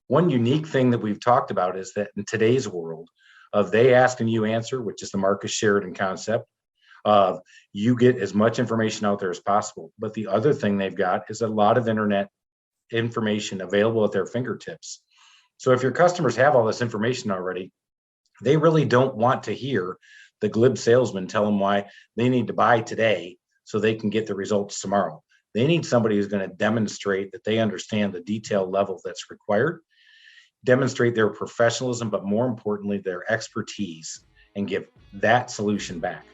One unique thing that we've talked about is that in today's world of they ask and you answer, which is the Marcus Sheridan concept of you get as much information out there as possible. But the other thing they've got is a lot of internet information available at their fingertips. So if your customers have all this information already, they really don't want to hear the glib salesman tell them why they need to buy today so they can get the results tomorrow. They need somebody who's going to demonstrate that they understand the detail level that's required, demonstrate their professionalism, but more importantly, their expertise, and give that solution back.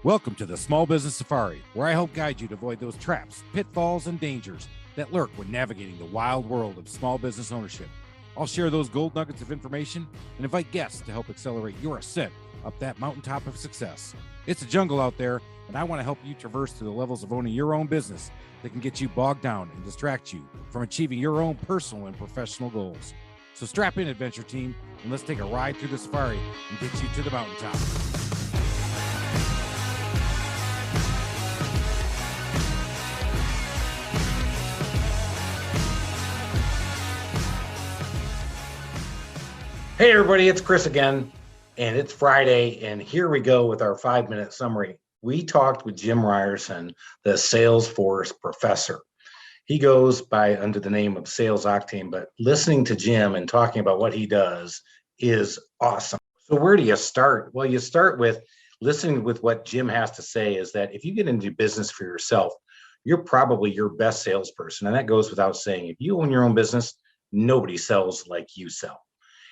Welcome to the Small Business Safari, where I help guide you to avoid those traps, pitfalls, and dangers that lurk when navigating the wild world of small business ownership. I'll share those gold nuggets of information and invite guests to help accelerate your ascent up that mountaintop of success. It's a jungle out there, and I want to help you traverse to the levels of owning your own business that can get you bogged down and distract you from achieving your own personal and professional goals. So strap in, adventure team, and let's take a ride through the safari and get you to the mountaintop. Hey everybody, it's Chris again, and it's Friday, and here we go with our 5-minute summary. We talked with Jim Ryerson, the Salesforce professor. He goes by under the name of Sales Octane, but listening to Jim and talking about what he does is awesome. So where do you start? Well, you start with listening with what Jim has to say is that if you get into business for yourself, you're probably your best salesperson. And that goes without saying. If you own your own business, nobody sells like you sell.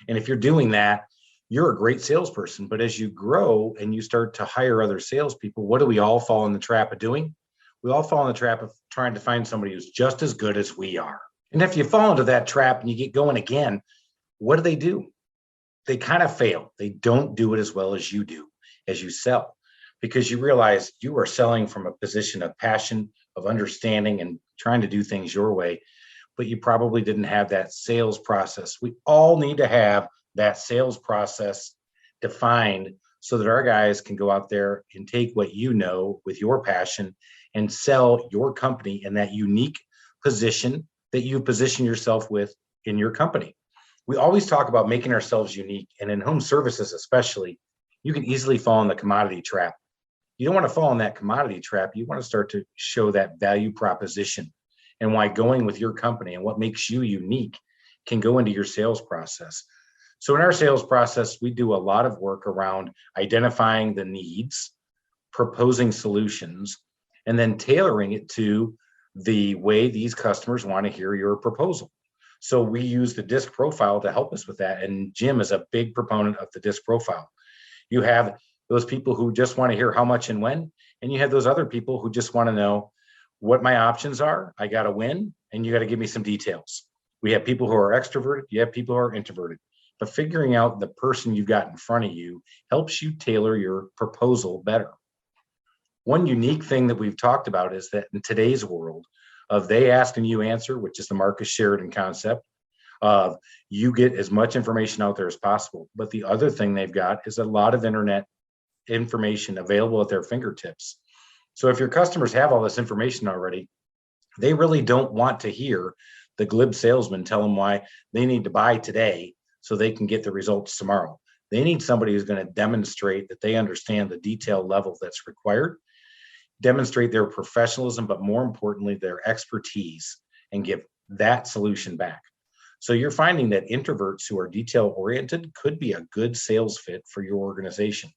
And if you're doing that, you're a great salesperson. But as you grow and you start to hire other salespeople, what do we all fall in the trap of doing? We all fall in the trap of trying to find somebody who's just as good as we are. And if you fall into that trap and you get going again, what do? They kind of fail. They don't do it as well as you do, as you sell, because you realize you are selling from a position of passion, of understanding, and trying to do things your way. But you probably didn't have that sales process. We all need to have that sales process defined so that our guys can go out there and take what you know with your passion and sell your company in that unique position that you position yourself with in your company. We always talk about making ourselves unique, and in home services especially, you can easily fall in the commodity trap. You don't want to fall in that commodity trap. You want to start to show that value proposition and why going with your company and what makes you unique can go into your sales process. So in our sales process, we do a lot of work around identifying the needs, proposing solutions, and then tailoring it to the way these customers want to hear your proposal. So we use the DISC profile to help us with that. And Jim is a big proponent of the DISC profile. You have those people who just want to hear how much and when, and you have those other people who just want to know what my options are. I got to win, and you got to give me some details. We have people who are extroverted, you have people who are introverted. But figuring out the person you've got in front of you helps you tailor your proposal better. One unique thing that we've talked about is that in today's world of they ask and you answer, which is the Marcus Sheridan concept of you get as much information out there as possible. But the other thing they've got is a lot of internet information available at their fingertips. So if your customers have all this information already, they really don't want to hear the glib salesman tell them why they need to buy today so they can get the results tomorrow. They need somebody who's going to demonstrate that they understand the detail level that's required, demonstrate their professionalism, but more importantly, their expertise, and give that solution back. So you're finding that introverts who are detail-oriented could be a good sales fit for your organization.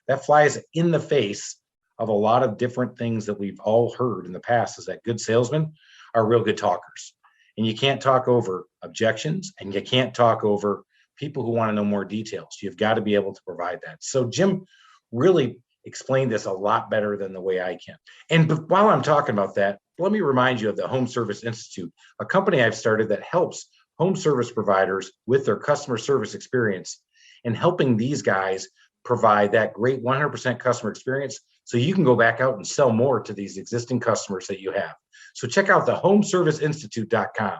That flies in the face of a lot of different things that we've all heard in the past, is that good salesmen are real good talkers. And you can't talk over objections, and you can't talk over people who want to know more details. You've got to be able to provide that. So Jim really explained this a lot better than the way I can. And while I'm talking about that, let me remind you of the Home Service Institute, a company I've started that helps home service providers with their customer service experience and helping these guys provide that great 100% customer experience so you can go back out and sell more to these existing customers that you have. So check out the homeserviceinstitute.com.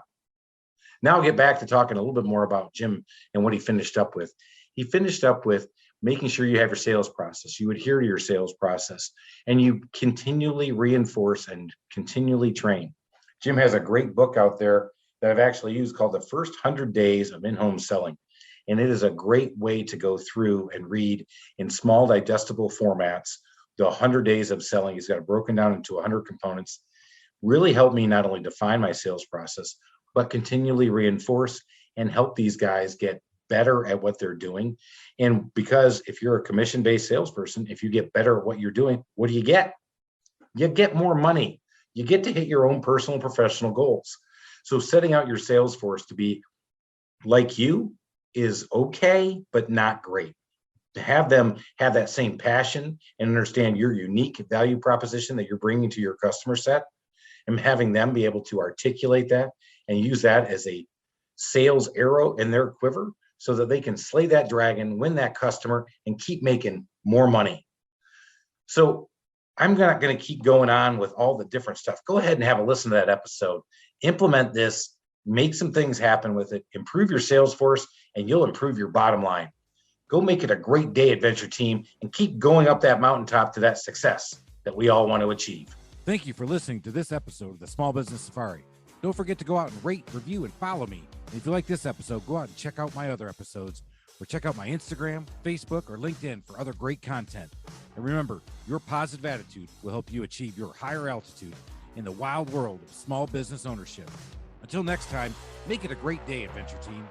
Now I'll get back to talking a little bit more about Jim and what he finished up with. He finished up with making sure you have your sales process, you adhere to your sales process, and you continually reinforce and continually train. Jim has a great book out there. that I've actually used called The First 100 Days of In-Home Selling. And it is a great way to go through and read in small digestible formats the 100 days of selling. He's got it broken down into 100 components. Really helped me not only define my sales process, but continually reinforce and help these guys get better at what they're doing. And because if you're a commission-based salesperson, if you get better at what you're doing, what do you get? You get more money. You get to hit your own personal and professional goals. So setting out your sales force to be like you is okay, but not great. To have them have that same passion and understand your unique value proposition that you're bringing to your customer set, and having them be able to articulate that and use that as a sales arrow in their quiver so that they can slay that dragon, win that customer, and keep making more money. So I'm not going to keep going on with all the different stuff. Go ahead and have a listen to that episode. Implement this, make some things happen with it, improve your sales force, and you'll improve your bottom line. Go make it a great day, Adventure Team, and keep going up that mountaintop to that success that we all want to achieve. Thank you for listening to this episode of the Small Business Safari. Don't forget to go out and rate, review, and follow me. And if you like this episode, go out and check out my other episodes, or check out my Instagram, Facebook, or LinkedIn for other great content. And remember, your positive attitude will help you achieve your higher altitude in the wild world of small business ownership. Until next time, make it a great day, Adventure Team.